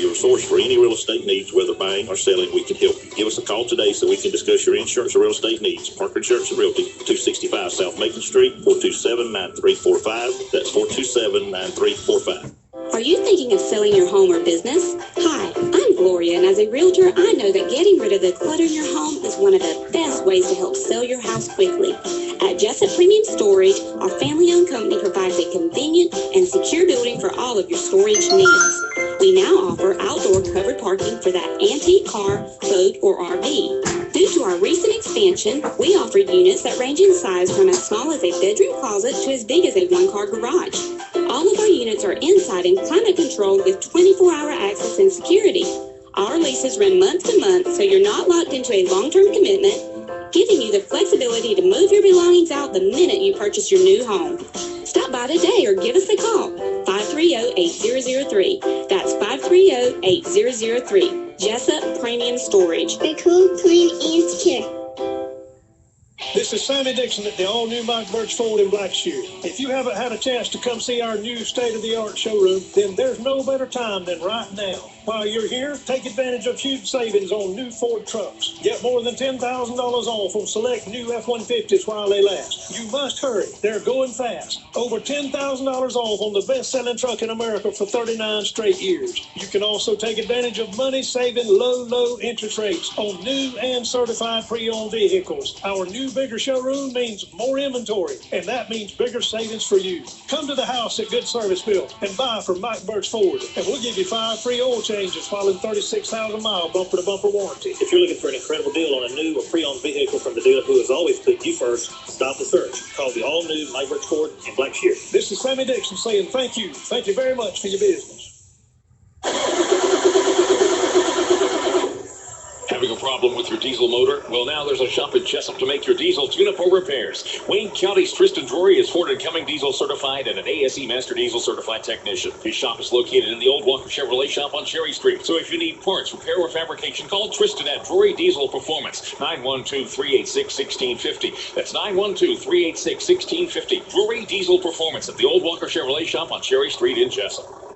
Your source for any real estate needs, whether buying or selling, we can help you. Give us a call today so we can discuss your insurance or real estate needs. Parker Insurance and Realty, 265 South Macon Street, 427-9345. That's 427-9345. Are you thinking of selling your home or business? Hi, I'm Gloria, and as a realtor, I know that getting rid of the clutter in your home is one of the best ways to help sell your house quickly. At Jessup Premium Storage, our family-owned company provides a convenient and secure building for all of your storage needs. We now offer outdoor covered parking for that antique car, boat, or RV. Due to our recent expansion, we offer units that range in size from as small as a bedroom closet to as big as a one-car garage. All of our units are inside and climate controlled with 24-hour access and security. Our leases run month to month, so you're not locked into a long-term commitment, giving you the flexibility to move your belongings out the minute you purchase your new home. Stop by today or give us a call, 530-8003. That's 530-8003. Jessup Premium Storage. Be cool, clean, and secure. This is Sammy Dixon at the all-new Mike Birch Ford in Blackshear. If you haven't had a chance to come see our new state-of-the-art showroom, then there's no better time than right now. While you're here, take advantage of huge savings on new Ford trucks. Get more than $10,000 off on select new F-150s while they last. You must hurry. They're going fast. Over $10,000 off on the best-selling truck in America for 39 straight years. You can also take advantage of money-saving, low interest rates on new and certified pre-owned vehicles. Our new bigger showroom means more inventory, and that means bigger savings for you. Come to the house at Good Service Built and buy from Mike Birch Ford, and we'll give you 5 free oil changes following 36,000-mile bumper-to-bumper warranty. If you're looking for an incredible deal on a new or pre-owned vehicle from the dealer who has always put you first, stop the search. Call the all-new Mike Birch Ford in Blackshear. This is Sammy Dixon saying thank you. Thank you very much for your business. Having a problem with your diesel motor? Well, now there's a shop at Jessup to make your diesel tune-up or repairs. Wayne County's Tristan Drury is Ford and Cumming diesel certified and an ASE Master Diesel certified technician. His shop is located in the old Walker Chevrolet shop on Cherry Street. So if you need parts, repair, or fabrication, call Tristan at Drury Diesel Performance, 912-386-1650. That's 912-386-1650. Drury Diesel Performance at the old Walker Chevrolet shop on Cherry Street in Jessup.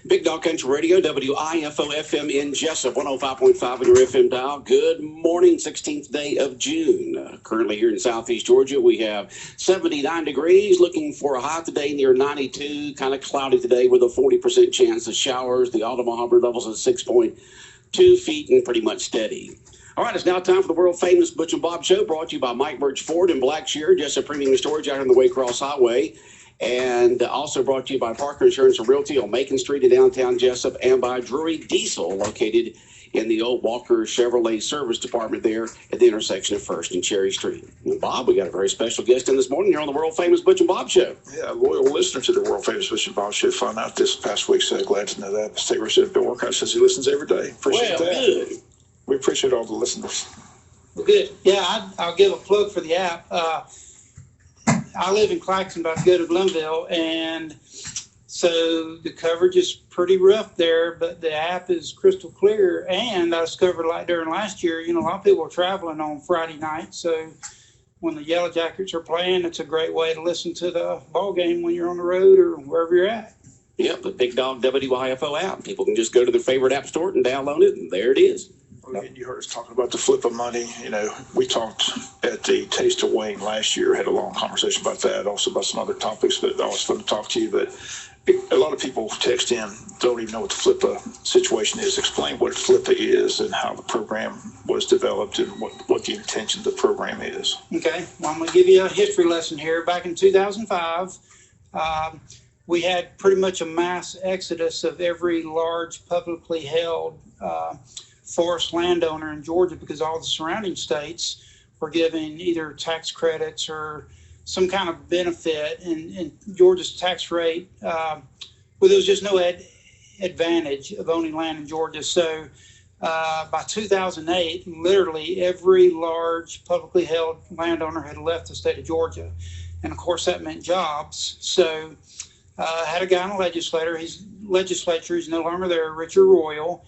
Big Dog Country Radio, WIFO-FM in Jessup, 105.5 on your FM dial. Good morning, 16th day of June. Currently here in southeast Georgia, we have 79 degrees, looking for a high today near 92, kind of cloudy today with a 40% chance of showers. The automometer levels at 6.2 feet and pretty much steady. All right, it's now time for the world-famous Butch and Bob Show, brought to you by Mike Birch Ford in Blackshear, Jessup Premium Storage out on the Waycross Highway. And also brought to you by Parker Insurance and Realty on Macon Street in downtown Jessup, and by Drury Diesel, located in the old Walker Chevrolet service department there at the intersection of First and Cherry Street. And Bob, we got a very special guest in this morning here on the world-famous Butch and Bob Show. Yeah, a loyal listener to the world-famous Butch and Bob Show. Found out this past week, so glad to know that. State Representative Bill Workout says he listens every day. Appreciate that. Good. We appreciate all the listeners. Well, good. Yeah, I'll give a plug for the app. I live in Claxton, about to go to Glenville, and so the coverage is pretty rough there, but the app is crystal clear. And I discovered, like during last year, a lot of people are traveling on Friday night, so when the Yellow Jackets are playing, it's a great way to listen to the ball game when you're on the road or wherever you're at. Yep, the Big Dog WIFO app. People can just go to their favorite app store and download it, and there it is. And you heard us talking about the flip of money. We talked at the Taste of Wayne last year, had a long conversation about that, also about some other topics, but always fun to talk to you. But a lot of people text in, don't even know what the FLIPA situation is. Explain what FLIPA is and how the program was developed and what the intention of the program is. Okay, well, I'm going to give you a history lesson here. Back in 2005, we had pretty much a mass exodus of every large publicly held forest landowner in Georgia, because all the surrounding states were giving either tax credits or some kind of benefit, and Georgia's tax rate, well, there was just no advantage of owning land in Georgia. So by 2008, literally every large publicly held landowner had left the state of Georgia. And of course that meant jobs. So I had a guy in the legislature, he's no longer there, Richard Royal.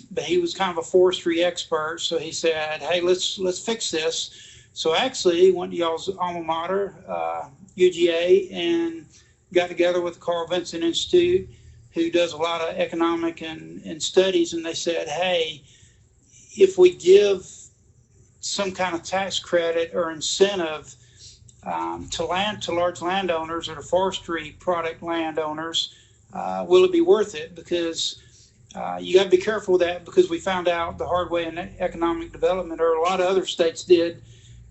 But he was kind of a forestry expert, so he said, hey, let's fix this. So actually he went to y'all's alma mater, UGA, and got together with the Carl Vinson Institute, who does a lot of economic and studies, and they said, hey, if we give some kind of tax credit or incentive to large landowners or to forestry product landowners, will it be worth it? Because you got to be careful with that, because we found out the hard way in economic development, or a lot of other states did,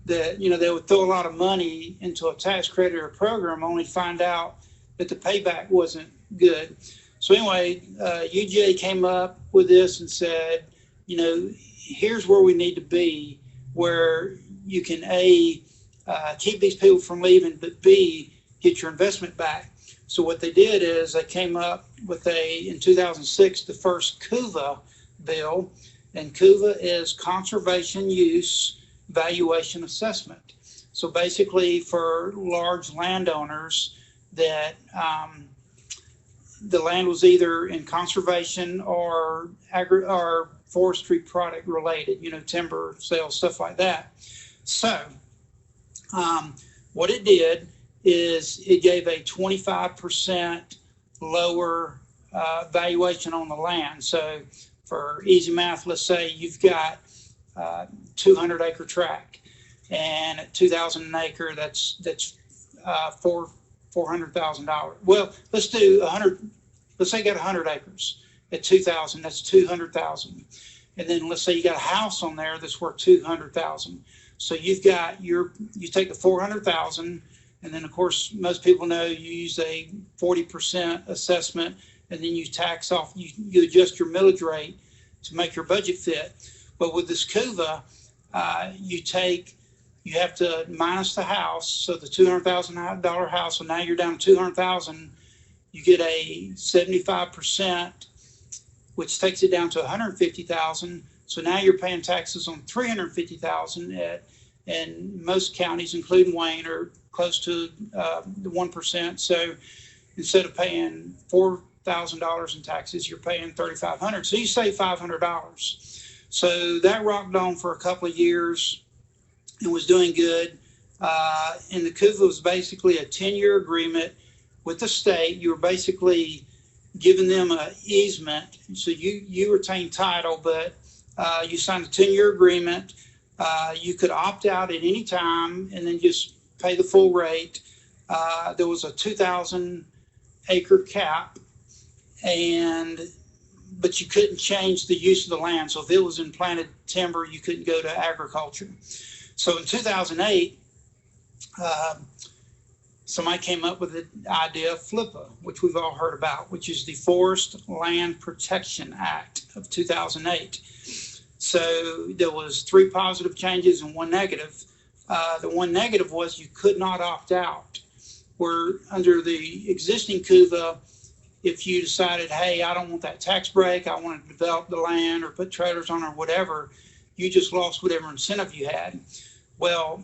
that they would throw a lot of money into a tax credit or program only to find out that the payback wasn't good. So anyway, UGA came up with this and said, here's where we need to be, where you can A, keep these people from leaving, but B, get your investment back. So what they did is they came up with in 2006, the first CUVA bill, and CUVA is Conservation Use Valuation Assessment. So basically for large landowners that the land was either in conservation or forestry product related, timber sales, stuff like that. So what it did is it gave a 25% lower valuation on the land. So for easy math, let's say you've got 200 acre tract, and at 2,000 an acre, that's $400,000. Well, let's do 100. Let's say you got 100 acres at 2,000. That's 200,000. And then let's say you got a house on there that's worth 200,000. So you've got you take the 400,000, and then of course most people know you use a 40% assessment, and then you tax off. You adjust your millage rate to make your budget fit. But with this CUVA, you have to minus the house, so the $200,000 house. So now you're down to 200,000. You get a 75%, which takes it down to 150,000. So now you're paying taxes on 350,000 and most counties, including Wayne, are close to the 1%. So instead of paying $4,000 in taxes, you're paying $3,500. So you save $500. So that rocked on for a couple of years and was doing good. And the CUVA was basically a 10-year agreement with the state. You were basically giving them an easement. So you retain title, but you signed a 10-year agreement. You could opt out at any time and then just pay the full rate. There was a 2,000 acre cap, but you couldn't change the use of the land. So if it was in planted timber, you couldn't go to agriculture. So in 2008, somebody came up with the idea of FLIPA, which we've all heard about, which is the Forest Land Protection Act of 2008. So there was 3 positive changes and 1 negative. The 1 negative was you could not opt out. Where under the existing CUVA, if you decided, hey, I don't want that tax break, I want to develop the land or put trailers on or whatever, you just lost whatever incentive you had. Well,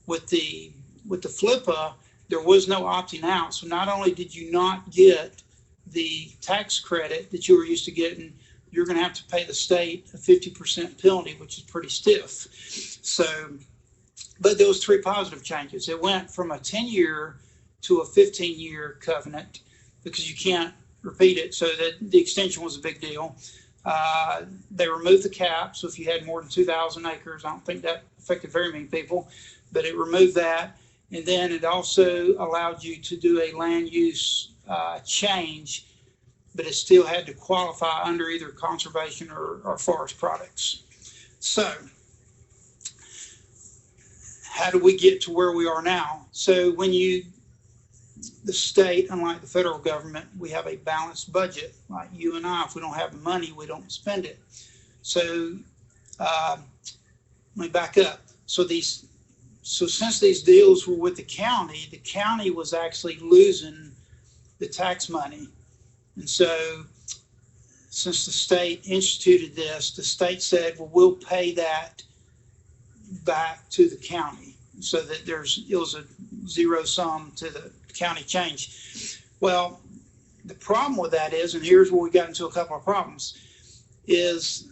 with the FLIPA, there was no opting out. So not only did you not get the tax credit that you were used to getting, you're going to have to pay the state a 50% penalty, which is pretty stiff. So, but there was 3 positive changes. It went from a 10-year to a 15-year covenant because you can't repeat it. So that the extension was a big deal. They removed the cap. So if you had more than 2,000 acres, I don't think that affected very many people, but it removed that. And then it also allowed you to do a land use change, but it still had to qualify under either conservation or forest products. So how do we get to where we are now? So when the state, unlike the federal government, we have a balanced budget. Like you and I, if we don't have the money, we don't spend it. So let me back up. So since these deals were with the county was actually losing the tax money. And so since the state instituted this, the state said, well, we'll pay that back to the county so that it was a zero sum to the county change. Well, the problem with that is, and here's where we got into a couple of problems, is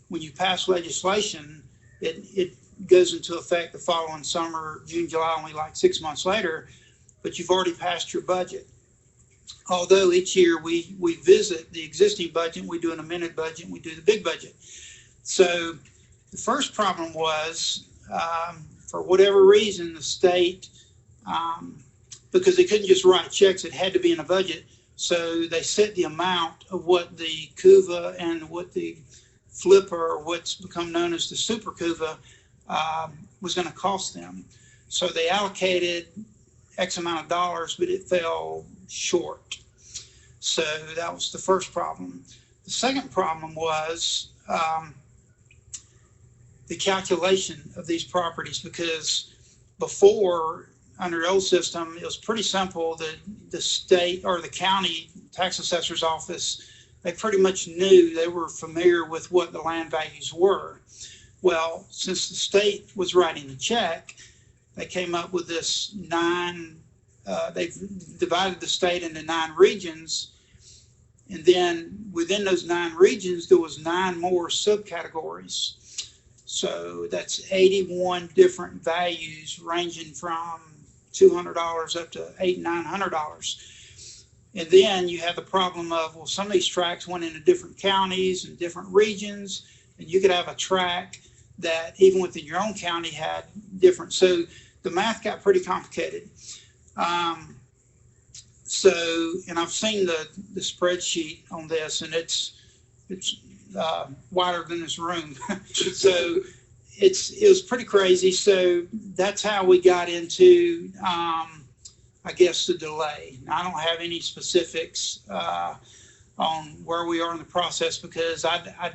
when you pass legislation, it goes into effect the following summer, June, July, only like 6 months later, but you've already passed your budget. although each year we visit the existing budget, we do an amended budget, and we do the big budget. So the first problem was, for whatever reason, the state, because they couldn't just write checks, it had to be in a budget. So they set the amount of what the CUVA and what the flipper, or what's become known as the super CUVA, was going to cost them. So they allocated X amount of dollars, but it fell short. So that was the first problem. The second problem was the calculation of these properties, because before, under the old system, it was pretty simple. The state or the county tax assessor's office, they pretty much knew, they were familiar with what the land values were. Well, since the state was writing the check, they came up with this they've divided the state into 9 regions. And then within those 9 regions, there was 9 more subcategories. So that's 81 different values ranging from $200 up to $800, $900. And then you have the problem of, well, some of these tracts went into different counties and different regions, and you could have a tract that even within your own county had different. So the math got pretty complicated. And I've seen the spreadsheet on this, and it's wider than this room. So it was pretty crazy. So that's how we got into, I guess, the delay. Now, I don't have any specifics on where we are in the process, because I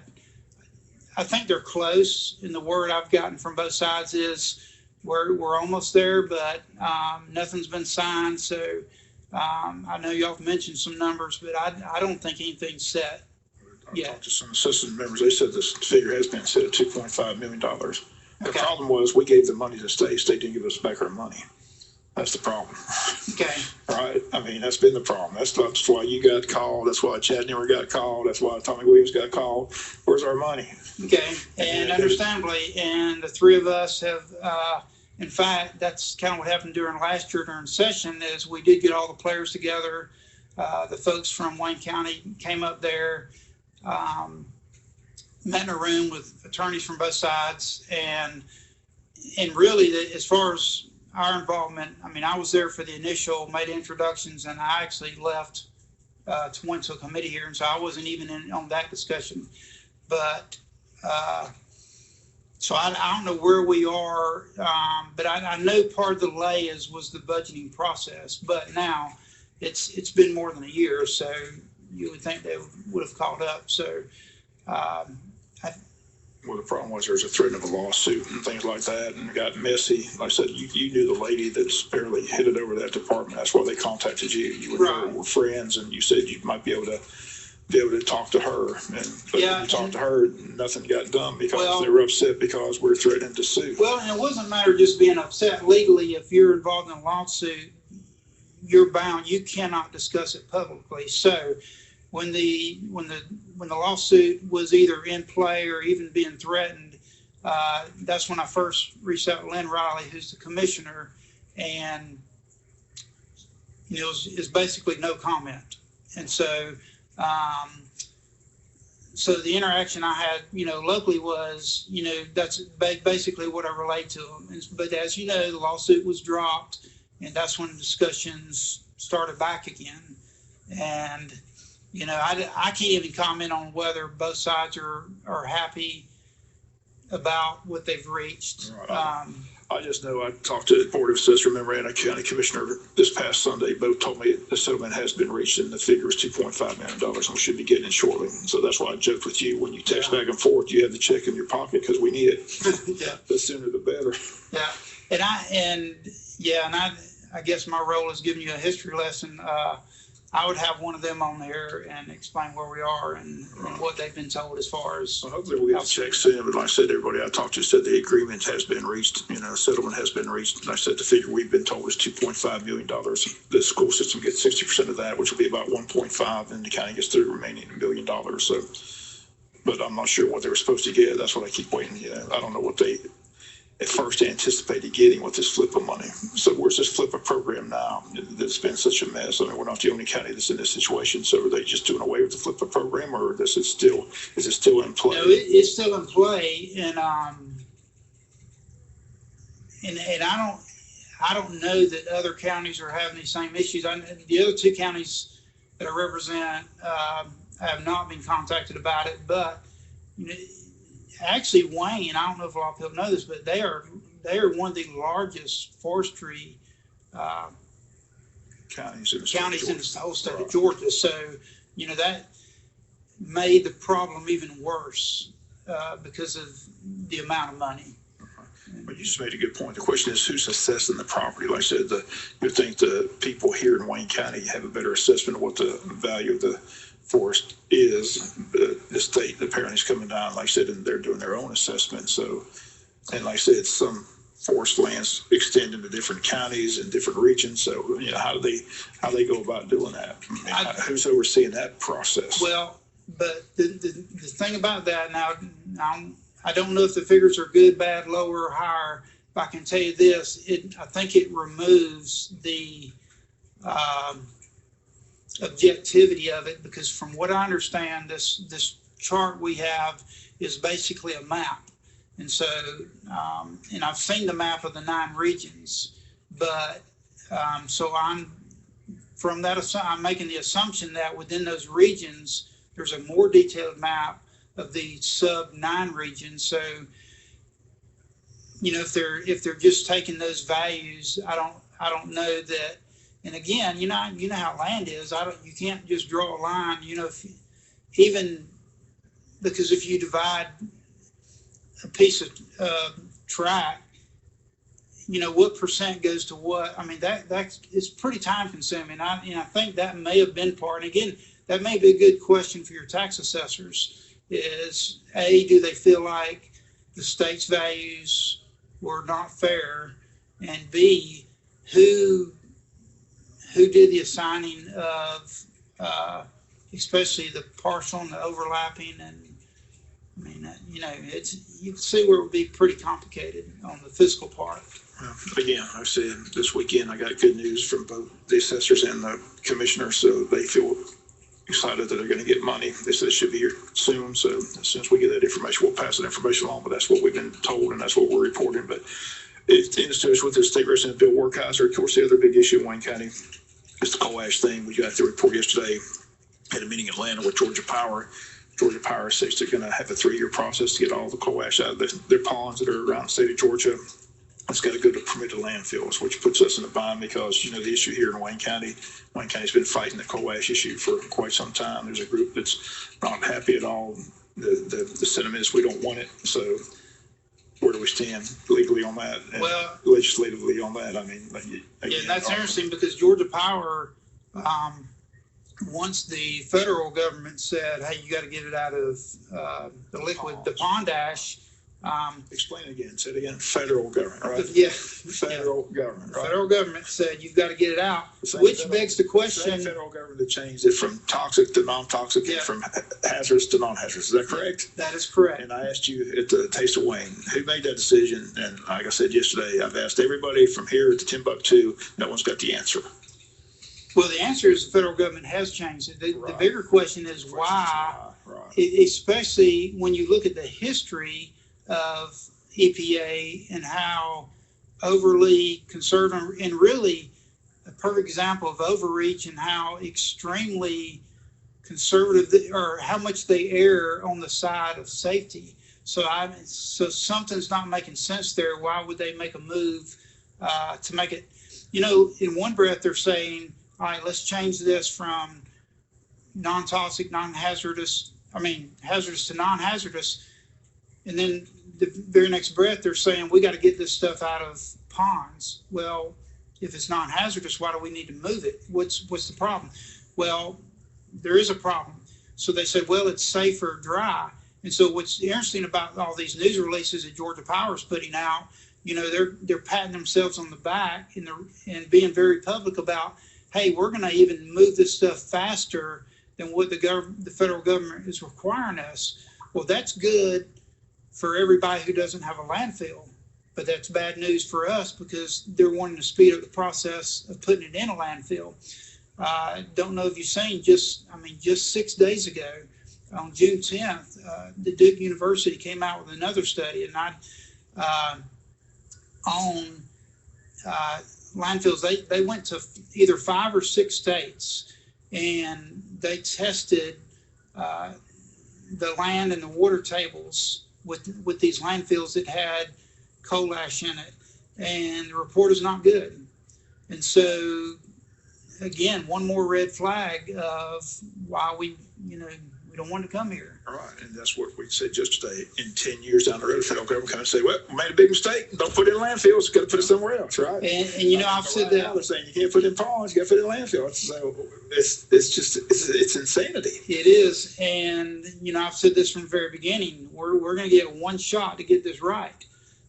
think they're close. And the word I've gotten from both sides is we're almost there, but nothing's been signed. So I know y'all have mentioned some numbers, but I don't think anything's set. I talked to some assistant members. They said this figure has been set at $2.5 million. The problem was we gave the money to the state. State didn't give us back our money. That's the problem. Okay. Right? I mean, that's been the problem. That's why you got called. That's why Chad Newer got called. That's why Tommy Williams got called. Where's our money? Okay. And understandably, and the 3 of us have, in fact, that's kind of what happened during last year during session, is we did get all the players together. The folks from Wayne County came up there, met in a room with attorneys from both sides, and really, as far as our involvement, I mean, I was there for the initial, made introductions, and I actually left went to a committee hearing, so I wasn't even in on that discussion. But so I don't know where we are, but I know part of the delay was the budgeting process. But now it's been more than a year, so you would think they would have caught up. So well, the problem was there was a threat of a lawsuit and things like that, and it got messy. Like I said, you knew the lady that's barely headed over that department. That's why they contacted you. You were friends, and you said you might be able to talk to her. But when you talked to her, nothing got done because they were upset because we're threatening to sue. Well, and it wasn't a matter of just being upset legally. If you're involved in a lawsuit, you're bound. You cannot discuss it publicly. So when the lawsuit was either in play or even being threatened, that's when I first reached out to Lynn Riley, who's the commissioner, and it's basically no comment. And so so the interaction I had, locally was, that's basically what I relayed to them. But as you know, the lawsuit was dropped, and that's when discussions started back again. And I can't even comment on whether both sides are happy about what they've reached. Right. I just know I talked to the Board of Assessor member and a county commissioner this past Sunday. Both told me the settlement has been reached and the figure is $2.5 million, and we should be getting it shortly. So that's why I joked with you when you text back and forth, you have the check in your pocket because we need it. Yeah. The sooner the better. Yeah. And I guess my role is giving you a history lesson. I would have one of them on there and explain where we are and what they've been told as far as. Well, hopefully we'll get the check soon. But like I said, everybody I talked to said the agreement has been reached. The settlement has been reached. And I said the figure we've been told is $2.5 million. The school system gets 60% of that, which will be about 1.5, and the county gets the remaining $1 million. So, but I'm not sure what they were supposed to get. That's what I keep waiting. I don't know what they. at first anticipated getting with this FLIPA money. So where's this FLIPA program now? That's been such a mess. I mean, we're not the only county that's in this situation. So are they just doing away with the FLIPA program, or is it still in play? No, it's still in play, and I don't know that other counties are having these same issues. The other two counties that I represent have not been contacted about it, but actually Wayne, I don't know if a lot of people know this, but they are one of the largest forestry counties in the whole state of Georgia. So that made the problem even worse because of the amount of money. But you just made a good point. The question is, who's assessing the property? Like I said, you think the people here in Wayne County have a better assessment of what the value of the forest is. The state apparently is coming down, like I said, and they're doing their own assessment. So, and like I said, some forest lands extend into different counties and different regions. So, how do they go about doing that? I mean, who's overseeing that process? Well, but the thing about that now, I don't know if the figures are good, bad, lower, or higher, but I can tell you this, I think it removes the objectivity of it, because from what I understand, this chart we have is basically a map. And so, and I've seen the map of the 9 regions, but so I'm making the assumption that within those regions, there's a more detailed map of the sub 9 regions. So, if they're just taking those values, I don't know that. And again, you know how land is. You can't just draw a line. Even because if you divide a piece of track, what percent goes to what. I mean, it's pretty time consuming. I think that may have been part. And again, that may be a good question for your tax assessors. Is A, do they feel like the state's values were not fair, and B, who did the assigning of especially the partial and the overlapping, and I mean, you can see where it would be pretty complicated on the fiscal part. Well, again, I said this weekend I got good news from both the assessors and the commissioner, so they feel excited that they're going to get money. They said it should be here soon, so as soon as we get that information, we'll pass that information along, but that's what we've been told, and that's what we're reporting. But it ends to us with the state representative Bill Workheiser. Of course, the other big issue in Wayne County is the coal ash thing. We got the report yesterday at a meeting in Atlanta with Georgia Power. Georgia Power says they're going to have a 3-year process to get all the coal ash out of their ponds that are around the state of Georgia. It's got to go to permitted landfills, which puts us in a bind because, the issue here in Wayne County's been fighting the coal ash issue for quite some time. There's a group that's not happy at all. The sentiment is we don't want it. So where do we stand legally on that and legislatively on that? I mean, again, that's interesting because Georgia Power, once the federal government said, hey, you got to get it out of the liquid, the pond ash. Explain it again. Say it again. Federal government, right? Yeah. Federal government, right? Federal government said you've got to get it out, which begs the question. The federal government that changed it from toxic to non-toxic and from hazardous to non-hazardous. Is that correct? That is correct. And I asked you at the Taste of Wayne, who made that decision? And like I said yesterday, I've asked everybody from here to Timbuktu. No one's got the answer. Well, the answer is the federal government has changed it. The bigger question is why, especially when you look at the history of EPA and how overly conservative, and really a perfect example of overreach and how extremely conservative or how much they err on the side of safety. So something's not making sense there. Why would they make a move to make it, in one breath they're saying, all right, let's change this from non-toxic, hazardous to non-hazardous. And then the very next breath, they're saying, we got to get this stuff out of ponds. Well, if it's non-hazardous, why do we need to move it? What's the problem? Well, there is a problem. So they said, well, it's safer dry. And so what's interesting about all these news releases that Georgia Power is putting out, they're patting themselves on the back and being very public about, hey, we're going to even move this stuff faster than what the federal government is requiring us. Well, that's good for everybody who doesn't have a landfill. but that's bad news for us because they're wanting to speed up the process of putting it in a landfill. Don't know if you've seen just 6 days ago, on June 10th, the Duke University came out with another study, and on landfills. They went to either 5 or 6 states, and they tested the land and the water tables with these landfills that had coal ash in it, and the report is not good. And so, again, one more red flag of why we don't want to come here. All right, and that's what we said yesterday. In 10 years down the road, the federal government come and say, well, we made a big mistake. Don't put it in landfills. Got to put it somewhere else, right? And I've said that. They're saying you can't put it in ponds. You got to put it in landfills. So it's insanity. It is. And, I've said this from the very beginning. We're going to get one shot to get this right.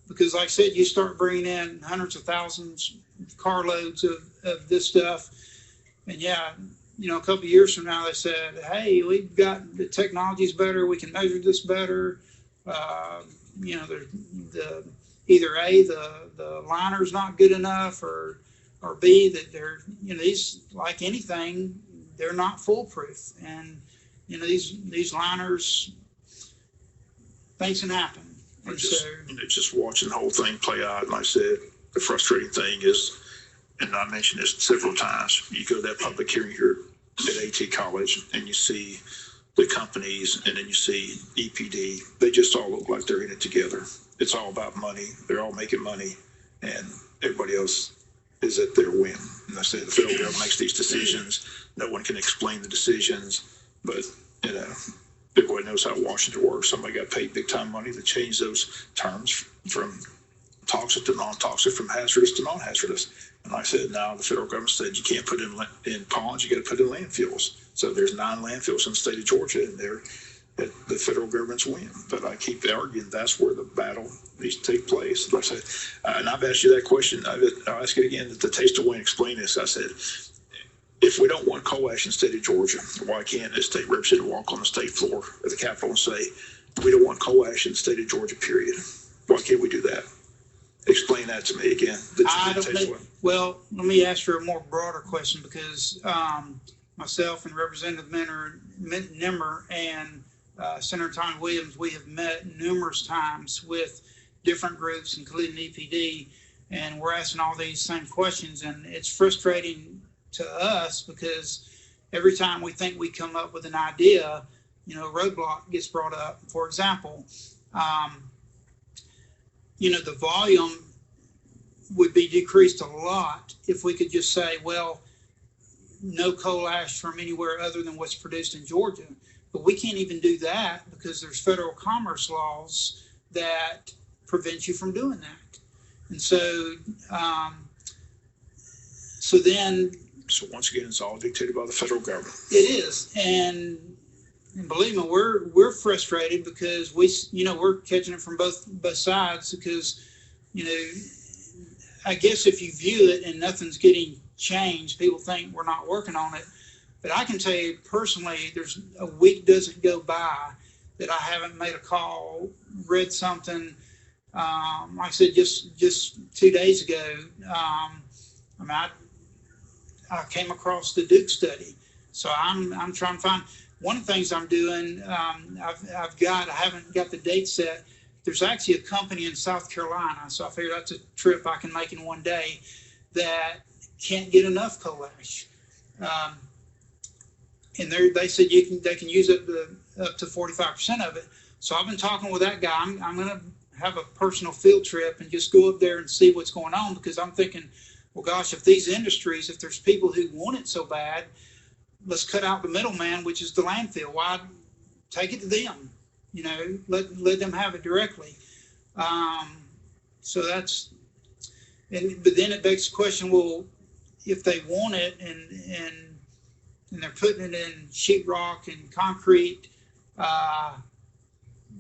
Because, like I said, you start bringing in hundreds of thousands, carloads of this stuff. And, a couple of years from now, they said, hey, we've got the technology's better. We can measure this better. Either A, the liner's not good enough, or B, that they're, these, like anything, they're not foolproof. And, these liners, things can happen. And just watching the whole thing play out, and like I said, the frustrating thing is, and I mentioned this several times, you go to that public hearing here at AT College and you see the companies and then you see EPD, they just all look like they're in it together. It's all about money. They're all making money, and everybody else is at their whim. And I say the federal government makes these decisions. No one can explain the decisions, but, everybody knows how Washington works. Somebody got paid big time money to change those terms from toxic to non-toxic, from hazardous to non-hazardous. And like I said, now the federal government said you can't put it in ponds, you got to put it in landfills. So there's 9 landfills in the state of Georgia, and they're at the federal government's whim. But I keep arguing that's where the battle needs to take place. Like I said, and I've asked you that question. I'll ask it again. At the Taste of Wayne explain this. I said, if we don't want coal ash in the state of Georgia, why can't a state representative walk on the state floor at the Capitol and say, we don't want coal ash in the state of Georgia, period? Why can't we do that? Explain that to me again. Well, let me ask you a more broader question, because myself and Representative Nimmer and Senator Tommy Williams, we have met numerous times with different groups, including EPD, and we're asking all these same questions, and it's frustrating to us because every time we think we come up with an idea, a roadblock gets brought up. For example, the volume would be decreased a lot if we could just say, well, no coal ash from anywhere other than what's produced in Georgia. But we can't even do that because there's federal commerce laws that prevent you from doing that. And so, So once again, it's all dictated by the federal government. It is. And believe me, we're frustrated because we're catching it from both sides, because, I guess if you view it and nothing's getting changed, people think we're not working on it. But I can tell you personally, there's a week doesn't go by that I haven't made a call, read something. Like I said, just 2 days ago, I came across the Duke study. So I'm trying to find. One of the things I'm doing, I haven't got the date set. There's actually a company in South Carolina, so I figured that's a trip I can make in one day, that can't get enough coal ash. And they said they can use up to 45% of it. So I've been talking with that guy. I'm going to have a personal field trip and just go up there and see what's going on, because I'm thinking, well, gosh, if these industries, if there's people who want it so bad, let's cut out the middleman, which is the landfill. Why take it to them? Let them have it directly. So that's, but then it begs the question, well, if they want it and they're putting it in sheetrock and concrete,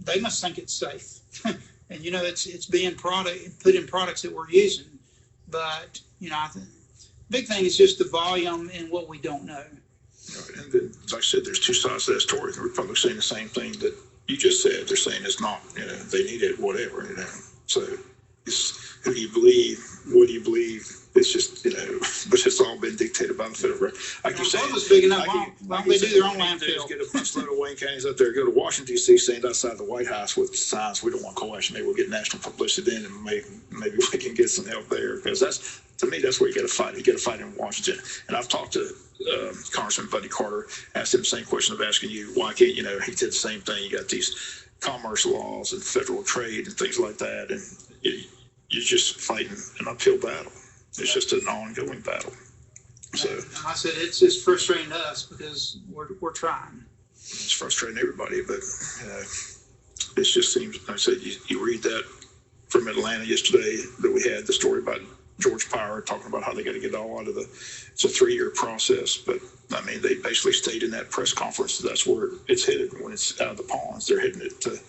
they must think it's safe. And it's being put in products that we're using. But I think the big thing is just the volume and what we don't know. And then, like I said, there's 2 sides to that story. The Republicans saying the same thing that you just said. They're saying it's not, they need it, whatever, So it's who do you believe? What do you believe? It's just, but it's all been dictated by the federal government. Like you say, big enough. Why don't they do their own landfill? Get a busload of Wayne counties up there. Go to Washington, D.C., stand outside the White House with signs. We don't want coal ash. Maybe we'll get national publicity then, and maybe we can get some help there. Because to me, that's where you got to fight. You got to fight in Washington. And I've talked to Congressman Buddy Carter, asked him the same question of asking you, why can't, he did the same thing. You got these commerce laws and federal trade and things like that. And you're just fighting an uphill battle. It's just an ongoing battle. So I said it's frustrating to us because we're trying. It's frustrating everybody, but it just seems. Like I said, you read that from Atlanta yesterday that we had the story about George Power talking about how they got to get all out of it's a 3-year process, but I mean they basically stated in that press conference that that's where it's headed when it's out of the ponds. They're heading it to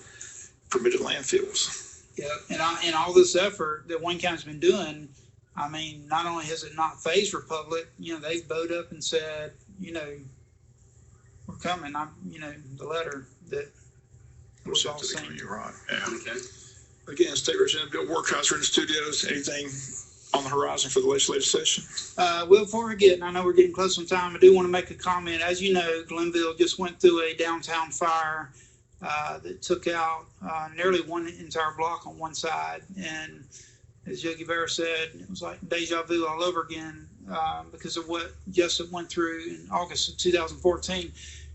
permitted landfills. Yeah, and all this effort that Wayne County's been doing. I mean, not only has it not phased Republic, they've bowed up and said, we're coming. The letter that was all sent. You're right. Yeah. Okay. Again, State Representative Bill Workhouser in the studios. Anything on the horizon for the legislative session? Well, before we get, and I know we're getting close on time, I do want to make a comment. As you know, Glenville just went through a downtown fire that took out nearly one entire block on one side. And as Yogi Berra said, it was like deja vu all over again because of what Jessup went through in August of 2014. And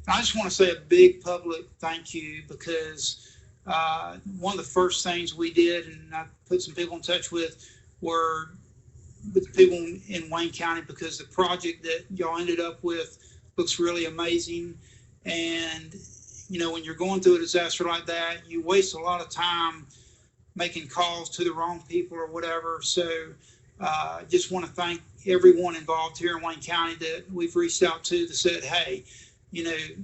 I just want to say a big public thank you because one of the first things we did, and I put some people in touch with the people in Wayne County because the project that y'all ended up with looks really amazing. And, when you're going through a disaster like that, you waste a lot of time making calls to the wrong people or whatever. So just want to thank everyone involved here in Wayne County that we've reached out to that said, hey,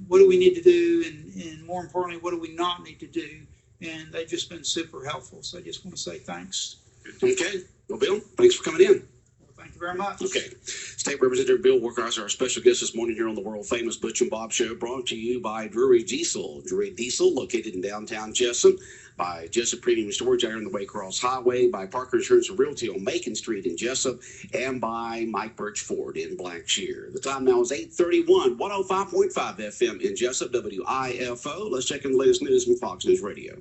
what do we need to do? And more importantly, what do we not need to do? And they've just been super helpful. So I just want to say thanks. Okay. Well, Bill, thanks for coming in. Thank you very much. Okay. State Representative Bill Workhouser, our special guest this morning here on the world-famous Butch and Bob Show, brought to you by Drury Diesel. Drury Diesel, located in downtown Jessup, by Jessup Premium Storage out on the Waycross Highway, by Parker Insurance and Realty on Macon Street in Jessup, and by Mike Birch Ford in Blackshear. The time now is 8:31, 105.5 FM in Jessup, WIFO. Let's check in the latest news from Fox News Radio.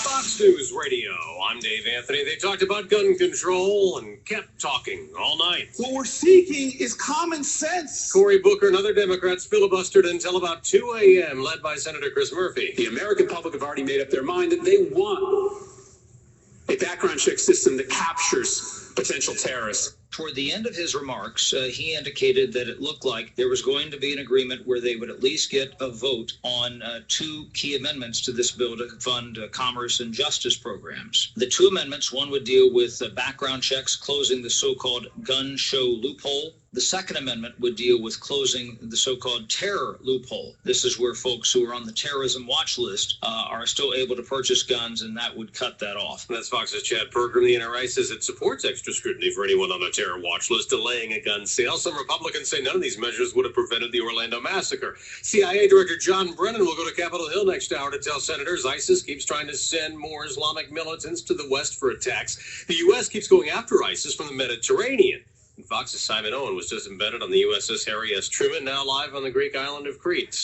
Fox News Radio. I'm Dave Anthony. They talked about gun control and kept talking all night. What we're seeking is common sense. Cory Booker and other Democrats filibustered until about 2 a.m., led by Senator Chris Murphy. The American public have already made up their mind that they want a background check system that captures potential terrorists. Toward the end of his remarks, he indicated that it looked like there was going to be an agreement where they would at least get a vote on 2 key amendments to this bill to fund commerce and justice programs. The 2 amendments, one would deal with background checks, closing the so-called gun show loophole. The second amendment would deal with closing the so-called terror loophole. This is where folks who are on the terrorism watch list are still able to purchase guns, and that would cut that off. That's Fox's Chad Pergram. The NRA says it supports extra scrutiny for anyone on a terror watch list delaying a gun sale. Some Republicans say none of these measures would have prevented the Orlando massacre. CIA Director John Brennan will go to Capitol Hill next hour to tell senators ISIS keeps trying to send more Islamic militants to the West for attacks. The U.S. keeps going after ISIS from the Mediterranean. And Fox's Simon Owen was just embedded on the USS Harry S. Truman, now live on the Greek island of Crete.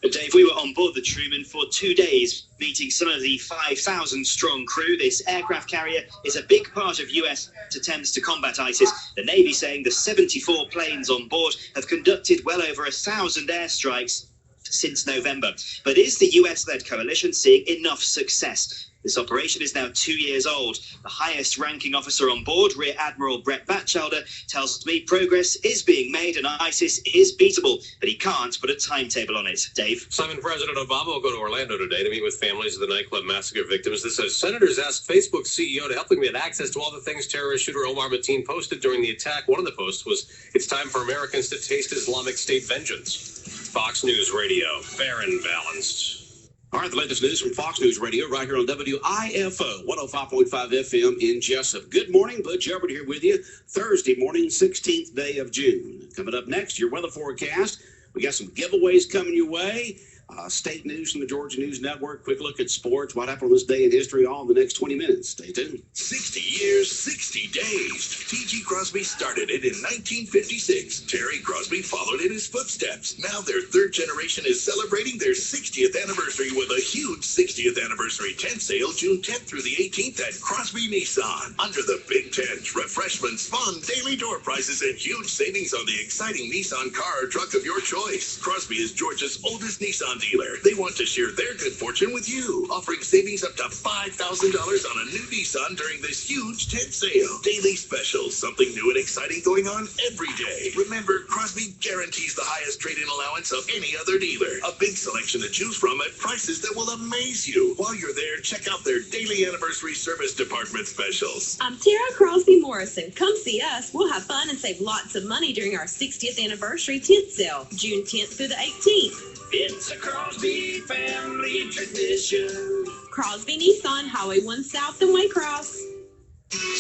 Dave, we were on board the Truman for 2 days, meeting some of the 5,000-strong crew. This aircraft carrier is a big part of U.S. attempts to combat ISIS. The Navy saying the 74 planes on board have conducted well over 1,000 airstrikes since November. But is the U.S.-led coalition seeing enough success? This operation is now 2 years old. The highest-ranking officer on board, Rear Admiral Brett Batchelder, tells me progress is being made and ISIS is beatable, but he can't put a timetable on it. Dave? Simon, President Obama will go to Orlando today to meet with families of the nightclub massacre victims. This says senators asked Facebook CEO to help them get access to all the things terrorist shooter Omar Mateen posted during the attack. One of the posts was, "It's time for Americans to taste Islamic State vengeance." Fox News Radio, fair and balanced. All right, the latest news from Fox News Radio right here on WIFO, 105.5 FM in Jessup. Good morning, Butch Everett here with you. Thursday morning, 16th day of June. Coming up next, your weather forecast. We got some giveaways coming your way. State news from the Georgia News Network. Quick look at sports. What happened on this day in history? All in the next 20 minutes. Stay tuned. 60 years, 60 days. T.G. Crosby started it in 1956. Terry Crosby followed in his footsteps. Now their third generation is celebrating their 60th anniversary with a huge 60th anniversary tent sale June 10th through the 18th at Crosby Nissan. Under the big tent, refreshments, fun, daily door prizes, and huge savings on the exciting Nissan car or truck of your choice. Crosby is Georgia's oldest Nissan dealer. They want to share their good fortune with you, offering savings up to $5,000 on a new Nissan during this huge tent sale. Daily specials, something new and exciting going on every day. Remember, Crosby guarantees the highest trade-in allowance of any other dealer. A big selection to choose from at prices that will amaze you. While you're there, check out their daily anniversary service department specials. I'm Tara Crosby Morrison. Come see us. We'll have fun and save lots of money during our 60th anniversary tent sale, June 10th through the 18th. It's a Crosby family tradition. Crosby Nissan, Highway 1 South and Waycross.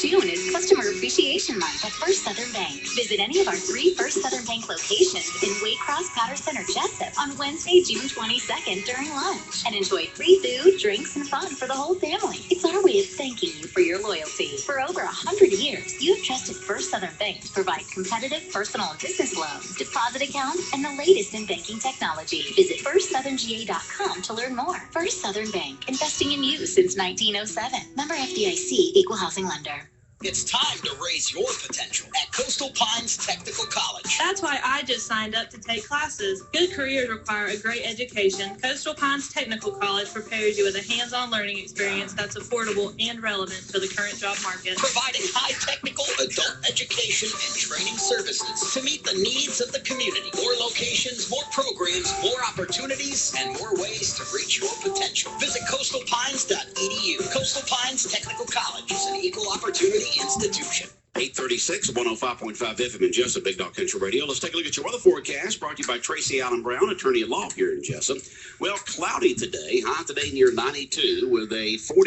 June is Customer Appreciation Month at First Southern Bank. Visit any of our 3 First Southern Bank locations in Waycross, Patterson, or Jessup on Wednesday, June 22nd during lunch. And enjoy free food, drinks, and fun for the whole family. It's our way of thanking you for your loyalty. For over 100 years, you have trusted First Southern Bank to provide competitive personal and business loans, deposit accounts, and the latest in banking technology. Visit FirstSouthernGA.com to learn more. First Southern Bank, investing in you since 1907. Member FDIC, Equal Housing Lender. It's time to raise your potential at Coastal Pines Technical College. That's why I just signed up to take classes. Good careers require a great education. Coastal Pines Technical College prepares you with a hands-on learning experience that's affordable and relevant to the current job market. Providing high technical adult education and training services to meet the needs of the community. More locations, more programs, more opportunities, and more ways to reach your potential. Visit coastalpines.edu. Coastal Pines Technical College is an equal opportunity institution. 836, 105.5 FM in Jessup, Big Dog Country Radio. Let's take a look at your weather forecast, brought to you by Tracy Allen Brown, attorney at law here in Jessup. Well, cloudy today, high today near 92 with a 40